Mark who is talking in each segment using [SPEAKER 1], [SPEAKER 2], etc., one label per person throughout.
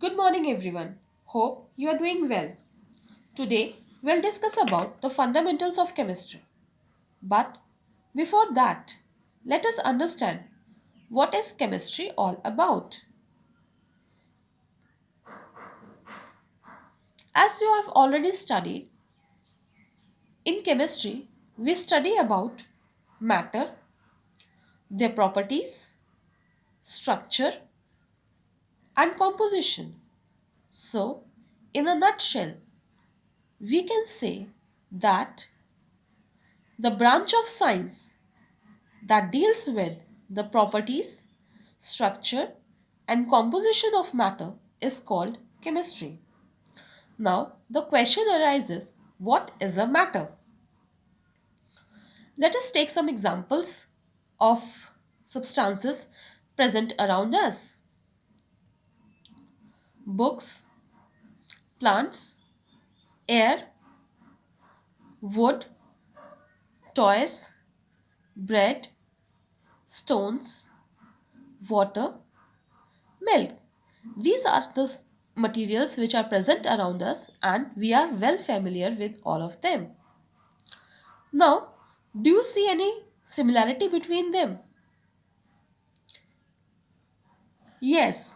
[SPEAKER 1] Good morning everyone. Hope you are doing well. Today we'll discuss about the fundamentals of chemistry. But before that, let us understand what is chemistry all about. As you have already studied, in chemistry we study about matter, their properties, structure and composition. So, in a nutshell, we can say that the branch of science that deals with the properties, structure, and composition of matter is called chemistry. Now, the question arises, what is a matter? Let us take some examples of substances present around us: books, plants, air, wood, toys, bread, stones, water, milk. These are the materials which are present around us, and we are well familiar with all of them. Now, do you see any similarity between them? Yes,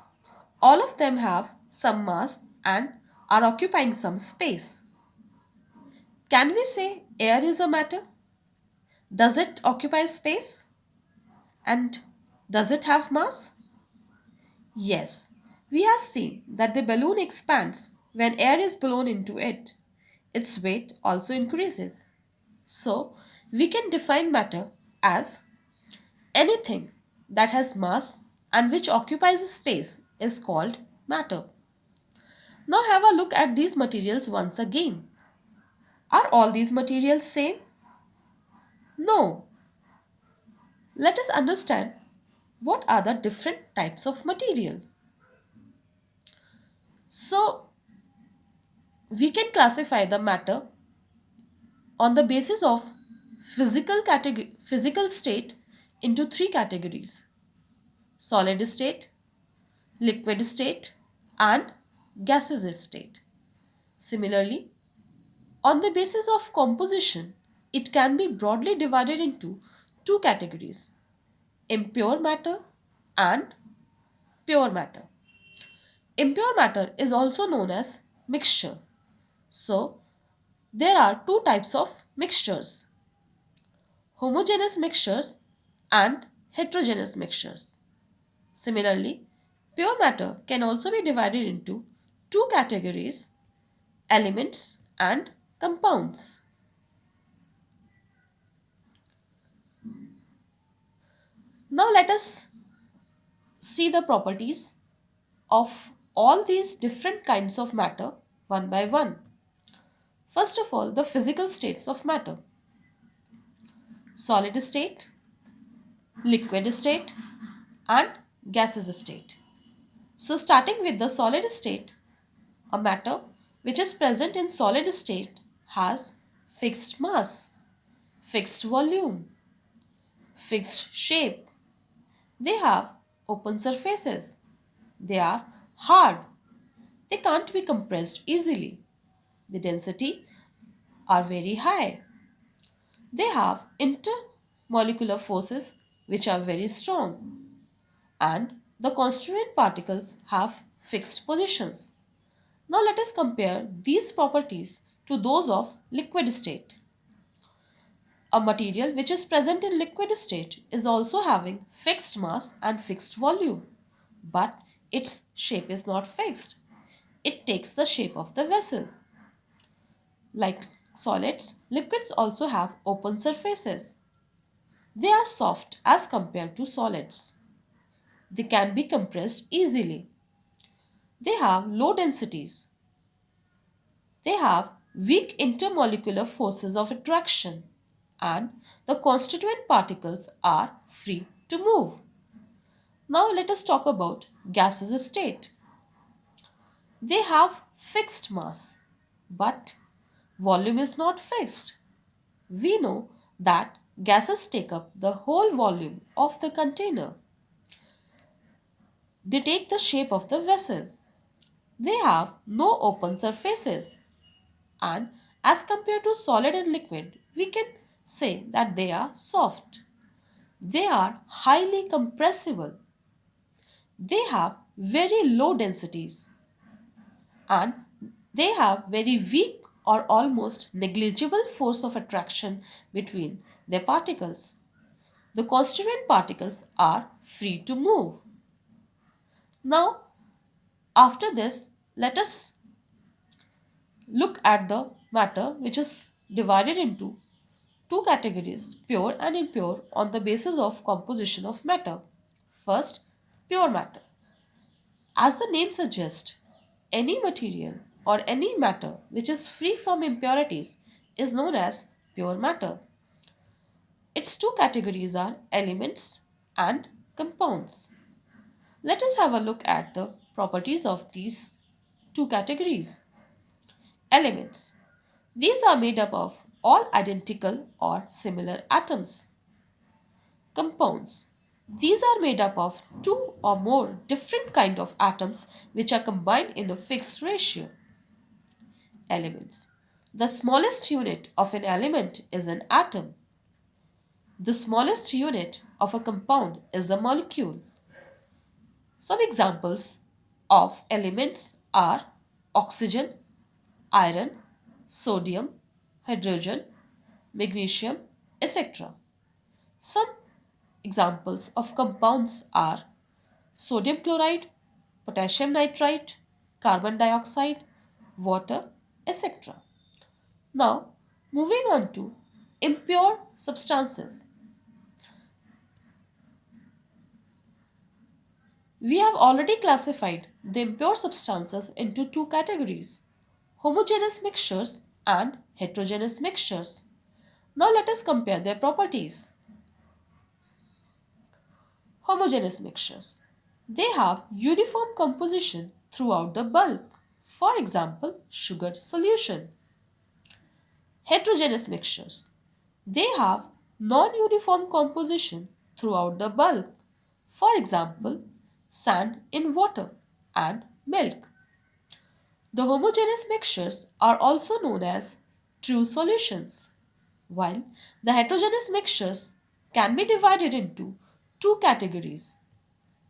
[SPEAKER 1] all of them have some mass and are occupying some space. Can we say air is a matter? Does it occupy space? And does it have mass? Yes, we have seen that the balloon expands when air is blown into it. Its weight also increases. So, we can define matter as anything that has mass and which occupies a space is called matter. Now, have a look at these materials once again. Are all these materials same? No. Let us understand what are the different types of material. So, we can classify the matter on the basis of physical state into three categories: solid state, liquid state, and gaseous state. Similarly, on the basis of composition, it can be broadly divided into two categories: impure matter and pure matter. Impure matter is also known as mixture. So, there are two types of mixtures: homogeneous mixtures and heterogeneous mixtures. Similarly, pure matter can also be divided into two categories: elements and compounds. Now, let us see the properties of all these different kinds of matter one by one. First of all, the physical states of matter: solid state, liquid state, and gaseous state. So, starting with the solid state, a matter which is present in solid state has fixed mass, fixed volume, fixed shape. They have open surfaces. They are hard. They can't be compressed easily. The density are very high. They have intermolecular forces which are very strong, and the constituent particles have fixed positions. Now let us compare these properties to those of liquid state. A material which is present in liquid state is also having fixed mass and fixed volume, but its shape is not fixed. It takes the shape of the vessel. Like solids, liquids also have open surfaces. They are soft as compared to solids. They can be compressed easily. They have low densities. They have weak intermolecular forces of attraction, and the constituent particles are free to move. Now let us talk about gaseous state. They have fixed mass, but volume is not fixed. We know that gases take up the whole volume of the container. They take the shape of the vessel. They have no open surfaces, and as compared to solid and liquid, we can say that they are soft. They are highly compressible. They have very low densities, and they have very weak or almost negligible force of attraction between their particles. The constituent particles are free to move. Now, after this, let us look at the matter which is divided into two categories, pure and impure, on the basis of composition of matter. First, pure matter. As the name suggests, any material or any matter which is free from impurities is known as pure matter. Its two categories are elements and compounds. Let us have a look at the properties of these two categories. Elements. These are made up of all identical or similar atoms. Compounds. These are made up of two or more different kind of atoms which are combined in a fixed ratio. Elements. The smallest unit of an element is an atom. The smallest unit of a compound is a molecule. Some examples of elements are oxygen, iron, sodium, hydrogen, magnesium, etc. Some examples of compounds are sodium chloride, potassium nitrite, carbon dioxide, water, etc. Now, moving on to impure substances. We have already classified the impure substances into two categories, homogeneous mixtures and heterogeneous mixtures. Now let us compare their properties. Homogeneous mixtures. They have uniform composition throughout the bulk. For example, sugar solution. Heterogeneous mixtures. They have non-uniform composition throughout the bulk. For example, sand in water and milk. The homogeneous mixtures are also known as true solutions, while the heterogeneous mixtures can be divided into two categories,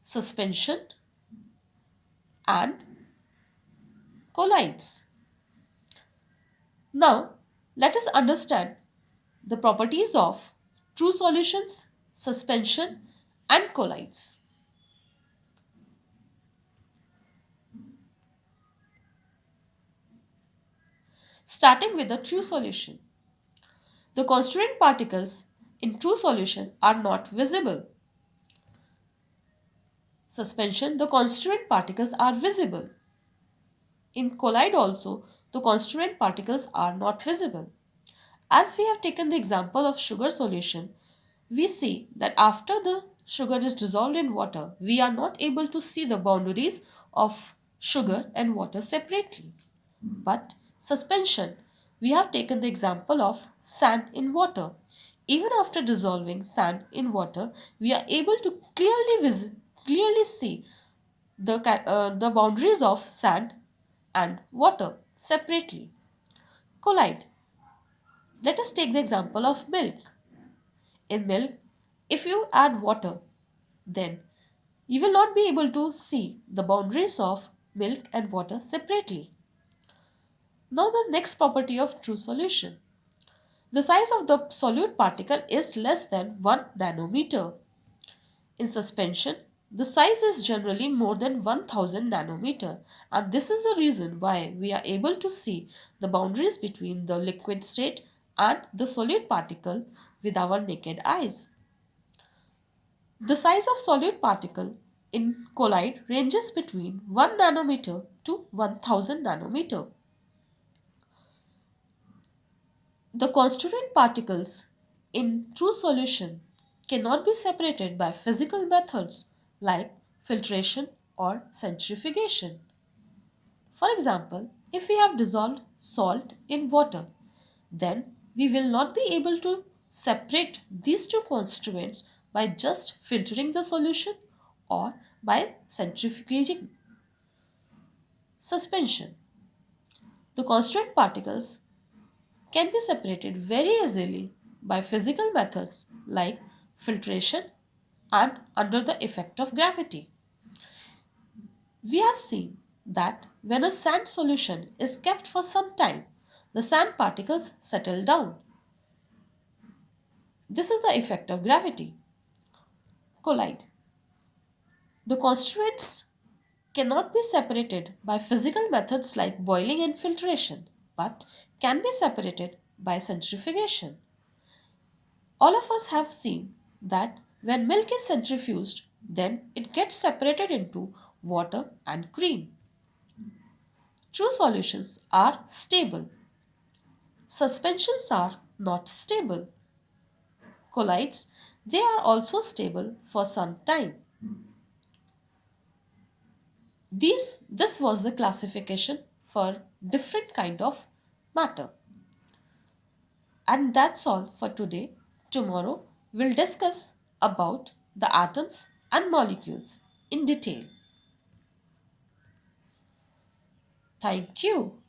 [SPEAKER 1] suspension and colloids. Now, let us understand the properties of true solutions, suspension, and colloids. Starting with the true solution. The constituent particles in true solution are not visible. Suspension, the constituent particles are visible. In colloid also, the constituent particles are not visible. As we have taken the example of sugar solution, we see that after the sugar is dissolved in water, we are not able to see the boundaries of sugar and water separately. But suspension, we have taken the example of sand in water. Even after dissolving sand in water, we are able to clearly see the boundaries of sand and water separately. Collide. Let us take the example of milk. In milk, if you add water, then you will not be able to see the boundaries of milk and water separately. Now the next property of true solution. The size of the solute particle is less than 1 nanometer. In suspension, the size is generally more than 1000 nanometer, and this is the reason why we are able to see the boundaries between the liquid state and the solute particle with our naked eyes. The size of solute particle in colloid ranges between 1 nanometer to 1000 nanometer. The constituent particles in true solution cannot be separated by physical methods like filtration or centrifugation. For example, if we have dissolved salt in water, then we will not be able to separate these two constituents by just filtering the solution or by centrifuging. Suspension. The constituent particles can be separated very easily by physical methods like filtration and under the effect of gravity. We have seen that when a sand solution is kept for some time, the sand particles settle down. This is the effect of gravity. Collide. The constituents cannot be separated by physical methods like boiling and filtration, but can be separated by centrifugation. All of us have seen that when milk is centrifuged, then it gets separated into water and cream. True solutions are stable. Suspensions are not stable. Colloids, they are also stable for some time. This was the classification for different kind of matter. And that's all for today. Tomorrow we'll discuss about the atoms and molecules in detail. Thank you.